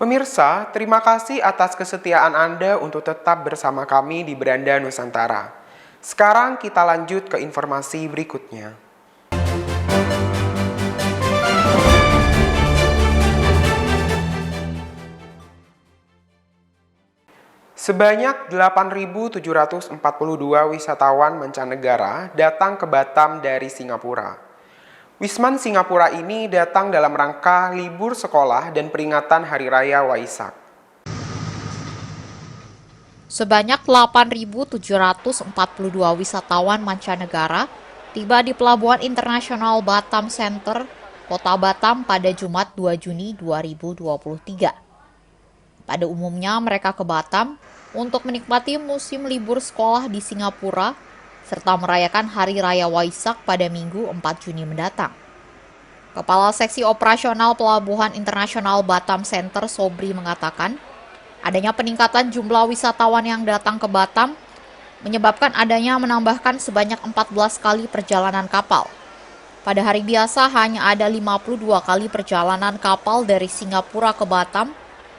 Pemirsa, terima kasih atas kesetiaan Anda untuk tetap bersama kami di Beranda Nusantara. Sekarang kita lanjut ke informasi berikutnya. Sebanyak 8.742 wisatawan mancanegara datang ke Batam dari Singapura. Wisman Singapura ini datang dalam rangka libur sekolah dan peringatan Hari Raya Waisak. Sebanyak 8.742 wisatawan mancanegara tiba di Pelabuhan Internasional Batam Center, Kota Batam pada Jumat 2 Juni 2023. Pada umumnya mereka ke Batam untuk menikmati musim libur sekolah di Singapura serta merayakan Hari Raya Waisak pada Minggu 4 Juni mendatang. Kepala Seksi Operasional Pelabuhan Internasional Batam Center Sobri mengatakan, adanya peningkatan jumlah wisatawan yang datang ke Batam menyebabkan adanya menambahkan sebanyak 14 kali perjalanan kapal. Pada hari biasa hanya ada 52 kali perjalanan kapal dari Singapura ke Batam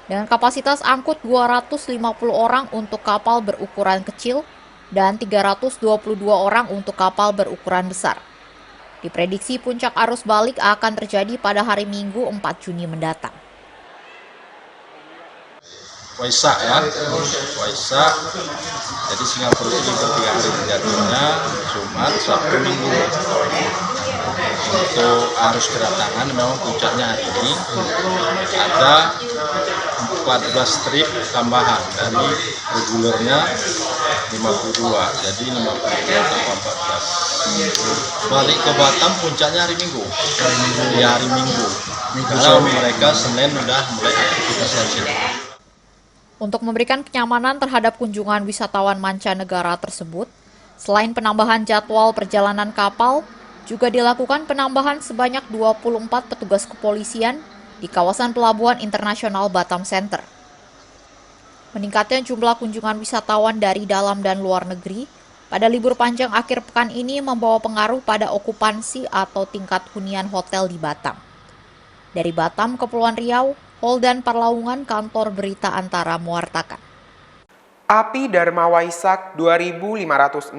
dengan kapasitas angkut 250 orang untuk kapal berukuran kecil dan 322 orang untuk kapal berukuran besar. Diprediksi puncak arus balik akan terjadi pada hari Minggu 4 Juni mendatang. Waisak ya, Waisak. Jadi Singapura ini bertiga hari jatuhnya, Jumat, Sabtu, Minggu. Untuk arus kedatangan memang puncaknya hari ini ada 14 trip tambahan dari regulernya 52, jadi 52 tambah 14. Balik ke Batam puncaknya hari Minggu. Hari Minggu. Karena mereka Senin udah mulai aktivitas di sini. Untuk memberikan kenyamanan terhadap kunjungan wisatawan mancanegara tersebut, selain penambahan jadwal perjalanan kapal, juga dilakukan penambahan sebanyak 24 petugas kepolisian di kawasan Pelabuhan Internasional Batam Center. Meningkatnya jumlah kunjungan wisatawan dari dalam dan luar negeri pada libur panjang akhir pekan ini membawa pengaruh pada okupansi atau tingkat hunian hotel di Batam. Dari Batam, Kepulauan Riau, Holdan Parlaungan, Kantor Berita Antara mewartakan. Api Dharma Waisak 2567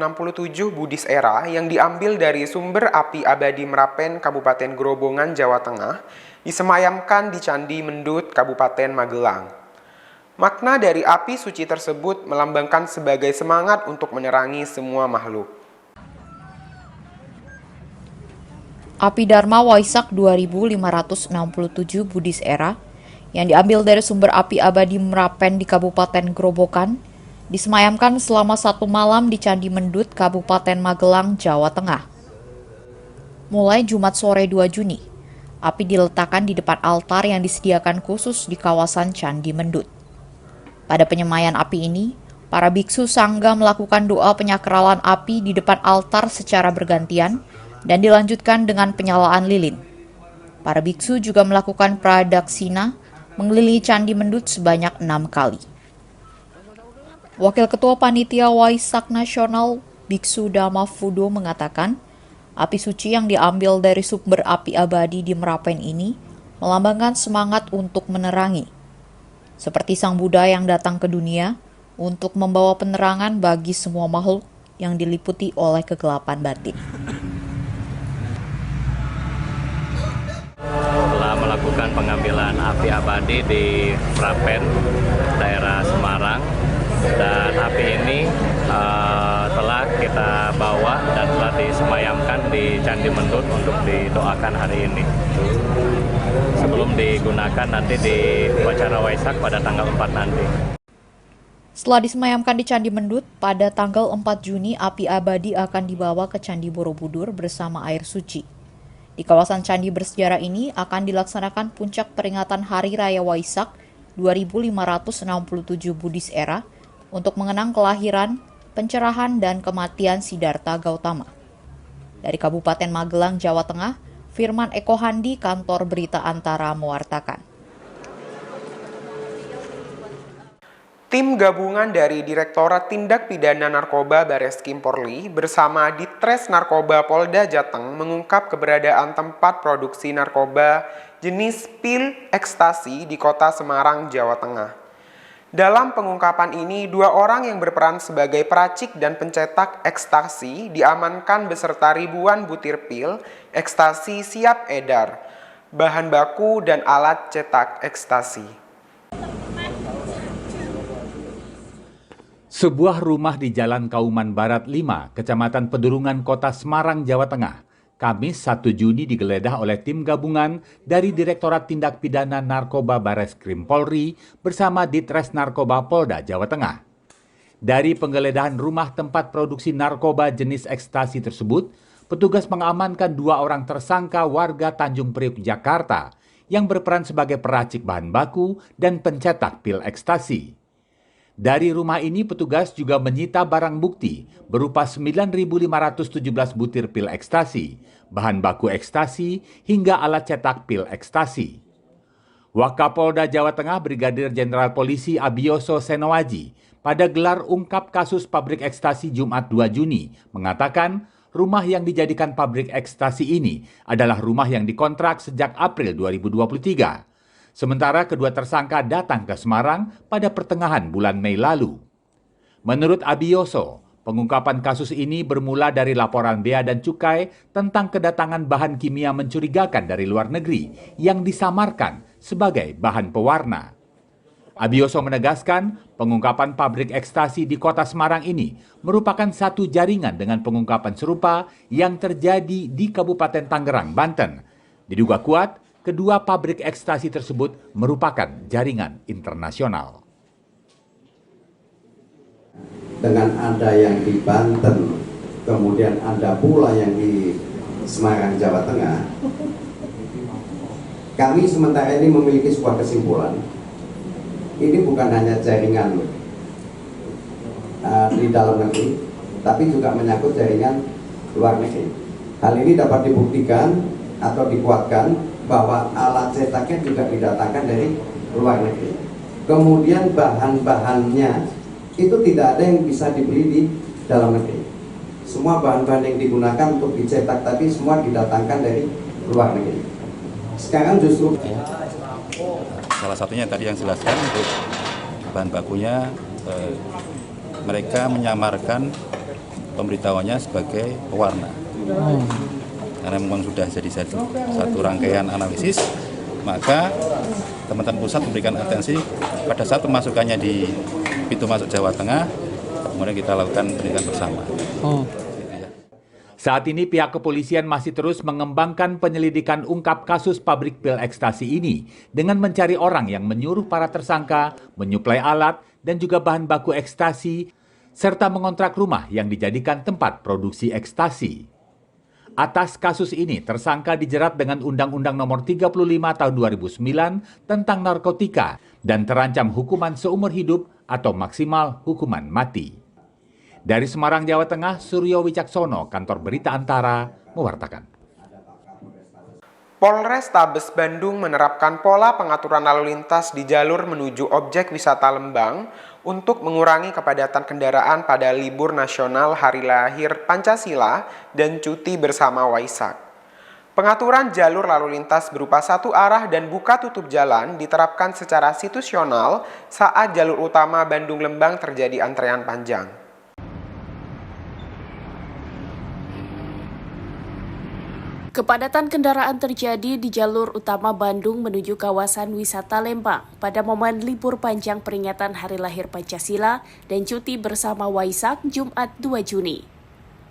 Buddhis Era yang diambil dari sumber api abadi Merapen, Kabupaten Grobogan, Jawa Tengah, disemayamkan di Candi Mendut, Kabupaten Magelang. Makna dari api suci tersebut melambangkan sebagai semangat untuk menerangi semua makhluk. Api Dharma Waisak 2567 Buddhis Era yang diambil dari sumber api abadi Merapen di Kabupaten Grobogan disemayamkan selama 1 malam di Candi Mendut, Kabupaten Magelang, Jawa Tengah. Mulai Jumat sore 2 Juni, api diletakkan di depan altar yang disediakan khusus di kawasan Candi Mendut. Pada penyemayan api ini, para biksu sangga melakukan doa penyakralan api di depan altar secara bergantian dan dilanjutkan dengan penyalaan lilin. Para biksu juga melakukan pradaksina mengelilingi Candi Mendut sebanyak 6 kali. Wakil Ketua Panitia Waisak Nasional Biksu Dhamma Fudo mengatakan, api suci yang diambil dari sumber api abadi di Merapen ini melambangkan semangat untuk menerangi. Seperti Sang Buddha yang datang ke dunia untuk membawa penerangan bagi semua makhluk yang diliputi oleh kegelapan batin. Telah melakukan pengambilan api abadi di Merapen, daerah Semarang, dan api ini telah kita bawa dan telah disemayamkan di Candi Mendut untuk didoakan hari ini. Sebelum digunakan nanti di upacara Waisak pada tanggal 4 nanti. Setelah disemayamkan di Candi Mendut, pada tanggal 4 Juni api abadi akan dibawa ke Candi Borobudur bersama air suci. Di kawasan candi bersejarah ini akan dilaksanakan puncak peringatan Hari Raya Waisak 2567 Buddhis Era untuk mengenang kelahiran, pencerahan, dan kematian Siddhartha Gautama. Dari Kabupaten Magelang, Jawa Tengah, Firman Eko Handi, Kantor Berita Antara mewartakan. Tim gabungan dari Direktorat Tindak Pidana Narkoba Bareskrim Polri bersama Ditres Narkoba Polda Jateng mengungkap keberadaan tempat produksi narkoba jenis pil ekstasi di Kota Semarang, Jawa Tengah. Dalam pengungkapan ini, 2 orang yang berperan sebagai peracik dan pencetak ekstasi diamankan beserta ribuan butir pil ekstasi siap edar, bahan baku dan alat cetak ekstasi. Sebuah rumah di Jalan Kauman Barat 5, Kecamatan Pedurungan, Kota Semarang, Jawa Tengah, Kamis 1 Juni digeledah oleh tim gabungan dari Direktorat Tindak Pidana Narkoba Bareskrim Polri bersama Ditres Narkoba Polda Jawa Tengah. Dari penggeledahan rumah tempat produksi narkoba jenis ekstasi tersebut, petugas mengamankan 2 orang tersangka warga Tanjung Priok, Jakarta yang berperan sebagai peracik bahan baku dan pencetak pil ekstasi. Dari rumah ini petugas juga menyita barang bukti berupa 9.517 butir pil ekstasi, bahan baku ekstasi, hingga alat cetak pil ekstasi. Wakapolda Jawa Tengah Brigadir Jenderal Polisi Abioso Senoaji pada gelar ungkap kasus pabrik ekstasi Jumat 2 Juni mengatakan rumah yang dijadikan pabrik ekstasi ini adalah rumah yang dikontrak sejak April 2023. Sementara kedua tersangka datang ke Semarang pada pertengahan bulan Mei lalu. Menurut Abioso, pengungkapan kasus ini bermula dari laporan Bea dan Cukai tentang kedatangan bahan kimia mencurigakan dari luar negeri yang disamarkan sebagai bahan pewarna. Abioso menegaskan pengungkapan pabrik ekstasi di Kota Semarang ini merupakan satu jaringan dengan pengungkapan serupa yang terjadi di Kabupaten Tangerang, Banten. Diduga kuat, kedua pabrik ekstasi tersebut merupakan jaringan internasional. Dengan ada yang di Banten, kemudian ada pula yang di Semarang, Jawa Tengah, kami sementara ini memiliki sebuah kesimpulan. Ini bukan hanya jaringan di dalam negeri, tapi juga menyangkut jaringan luar negeri. Hal ini dapat dibuktikan atau dikuatkan bahwa alat cetaknya juga didatangkan dari luar negeri. Kemudian bahan-bahannya itu tidak ada yang bisa dibeli di dalam negeri. Semua bahan-bahan yang digunakan untuk dicetak tadi semua didatangkan dari luar negeri. Sekarang justru salah satunya tadi yang jelaskan untuk bahan bakunya mereka menyamarkan pemberitahuannya sebagai pewarna. Karena memang sudah jadi satu rangkaian analisis, maka teman-teman pusat memberikan atensi pada saat pemasukannya di pintu masuk Jawa Tengah, kemudian kita lakukan penelitian bersama. Saat ini pihak kepolisian masih terus mengembangkan penyelidikan ungkap kasus pabrik pil ekstasi ini dengan mencari orang yang menyuruh para tersangka menyuplai alat dan juga bahan baku ekstasi, serta mengontrak rumah yang dijadikan tempat produksi ekstasi. Atas kasus ini, tersangka dijerat dengan Undang-Undang Nomor 35 Tahun 2009 tentang narkotika dan terancam hukuman seumur hidup atau maksimal hukuman mati. Dari Semarang, Jawa Tengah, Suryo Wicaksono, Kantor Berita Antara, mewartakan. Polrestabes Bandung menerapkan pola pengaturan lalu lintas di jalur menuju objek wisata Lembang untuk mengurangi kepadatan kendaraan pada libur nasional Hari Lahir Pancasila dan cuti bersama Waisak. Pengaturan jalur lalu lintas berupa satu arah dan buka tutup jalan diterapkan secara situasional saat jalur utama Bandung-Lembang terjadi antrean panjang. Kepadatan kendaraan terjadi di jalur utama Bandung menuju kawasan wisata Lembang pada momen libur panjang peringatan Hari Lahir Pancasila dan cuti bersama Waisak Jumat 2 Juni.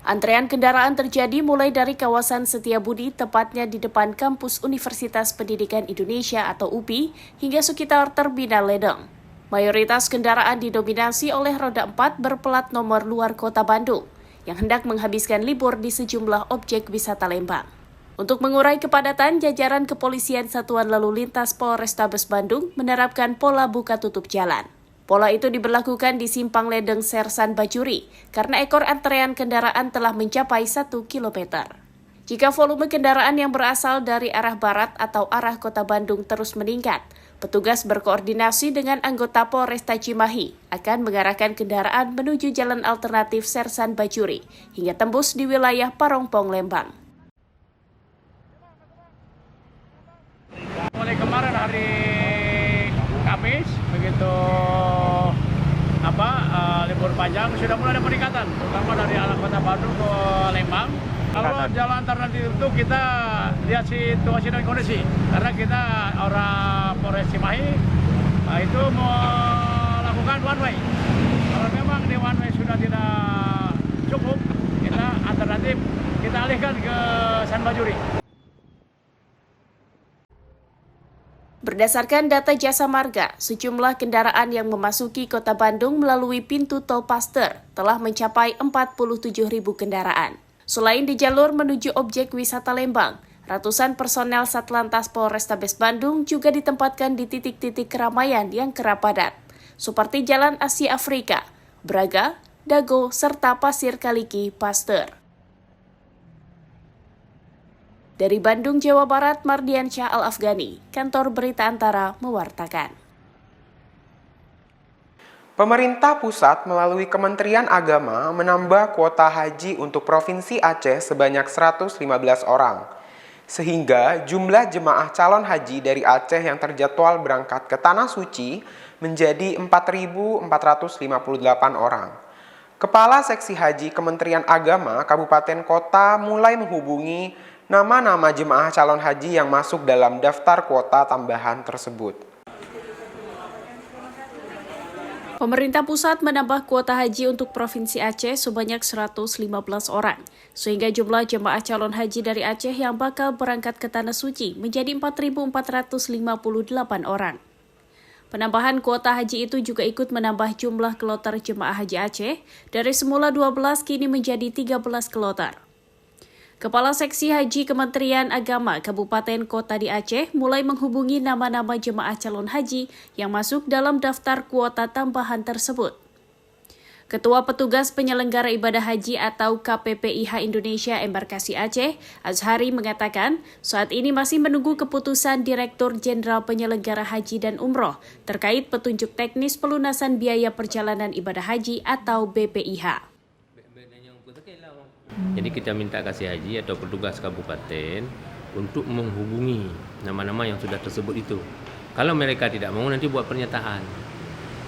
Antrean kendaraan terjadi mulai dari kawasan Setiabudi, tepatnya di depan kampus Universitas Pendidikan Indonesia atau UPI, hingga sekitar Terminal Ledeng. Mayoritas kendaraan didominasi oleh roda 4 berplat nomor luar kota Bandung yang hendak menghabiskan libur di sejumlah objek wisata Lembang. Untuk mengurai kepadatan, jajaran Kepolisian Satuan Lalu Lintas Polrestabes Bandung menerapkan pola buka tutup jalan. Pola itu diberlakukan di Simpang Ledeng Sersan Bajuri karena ekor antrean kendaraan telah mencapai 1 km. Jika volume kendaraan yang berasal dari arah barat atau arah kota Bandung terus meningkat, Petugas berkoordinasi dengan anggota Polresta Cimahi akan mengarahkan kendaraan menuju jalan alternatif Sersan Bajuri hingga tembus di wilayah Parongpong, Lembang. Mulai kemarin hari Kamis, begitu libur panjang sudah mulai ada peningkatan, terutama dari arah Kota Bandung ke Lembang. Kalau jalan alternatif itu kita lihat situasi dan kondisi, karena kita orang Polres Cimahi itu melakukan one way. Kalau memang di one way sudah tidak cukup, kita alternatif kita alihkan ke San Bajuri. Berdasarkan data Jasa Marga, sejumlah kendaraan yang memasuki Kota Bandung melalui pintu tol Paster telah mencapai 47.000 kendaraan. Selain di jalur menuju objek wisata Lembang, ratusan personel Satlantas Polrestabes Bandung juga ditempatkan di titik-titik keramaian yang kerap padat, seperti Jalan Asia Afrika, Braga, Dago, serta Pasir Kaliki, Paster. Dari Bandung, Jawa Barat, Mardiansyah Al-Afghani, Kantor Berita Antara mewartakan. Pemerintah pusat melalui Kementerian Agama menambah kuota haji untuk Provinsi Aceh sebanyak 115 orang. Sehingga jumlah jemaah calon haji dari Aceh yang terjadwal berangkat ke Tanah Suci menjadi 4.458 orang. Kepala Seksi Haji Kementerian Agama Kabupaten Kota mulai menghubungi nama-nama jemaah calon haji yang masuk dalam daftar kuota tambahan tersebut. Pemerintah pusat menambah kuota haji untuk Provinsi Aceh sebanyak 115 orang, sehingga jumlah jemaah calon haji dari Aceh yang bakal berangkat ke Tanah Suci menjadi 4.458 orang. Penambahan kuota haji itu juga ikut menambah jumlah kloter jemaah haji Aceh dari semula 12 kini menjadi 13 kloter. Kepala Seksi Haji Kementerian Agama Kabupaten Kota di Aceh mulai menghubungi nama-nama jemaah calon haji yang masuk dalam daftar kuota tambahan tersebut. Ketua Petugas Penyelenggara Ibadah Haji atau KPPIH Indonesia Embarkasi Aceh, Azhari mengatakan saat ini masih menunggu keputusan Direktur Jenderal Penyelenggara Haji dan Umroh terkait petunjuk teknis pelunasan biaya perjalanan ibadah haji atau BPIH. Jadi kita minta kasih haji atau petugas kabupaten untuk menghubungi nama-nama yang sudah tersebut itu. Kalau mereka tidak mau nanti buat pernyataan.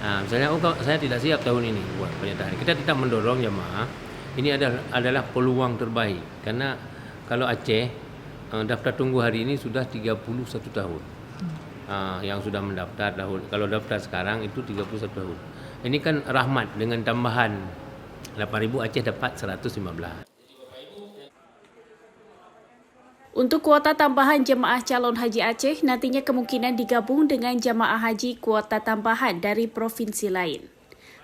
Nah, misalnya saya tidak siap tahun ini buat pernyataan. Kita tidak mendorong jemaah. Ini adalah peluang terbaik karena kalau Aceh daftar tunggu hari ini sudah 31 tahun. Yang sudah mendaftar kalau daftar sekarang itu 31 tahun. Ini kan rahmat dengan tambahan 8.000 Aceh dapat 115. Untuk kuota tambahan jemaah calon haji Aceh nantinya kemungkinan digabung dengan jemaah haji kuota tambahan dari provinsi lain.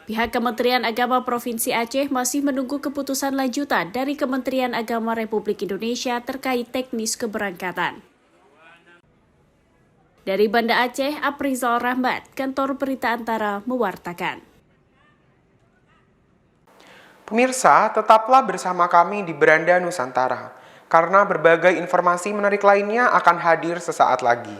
Pihak Kementerian Agama Provinsi Aceh masih menunggu keputusan lanjutan dari Kementerian Agama Republik Indonesia terkait teknis keberangkatan. Dari Banda Aceh, Aprizal Rahmat, Kantor Berita Antara mewartakan. Pemirsa, tetaplah bersama kami di Beranda Nusantara, karena berbagai informasi menarik lainnya akan hadir sesaat lagi.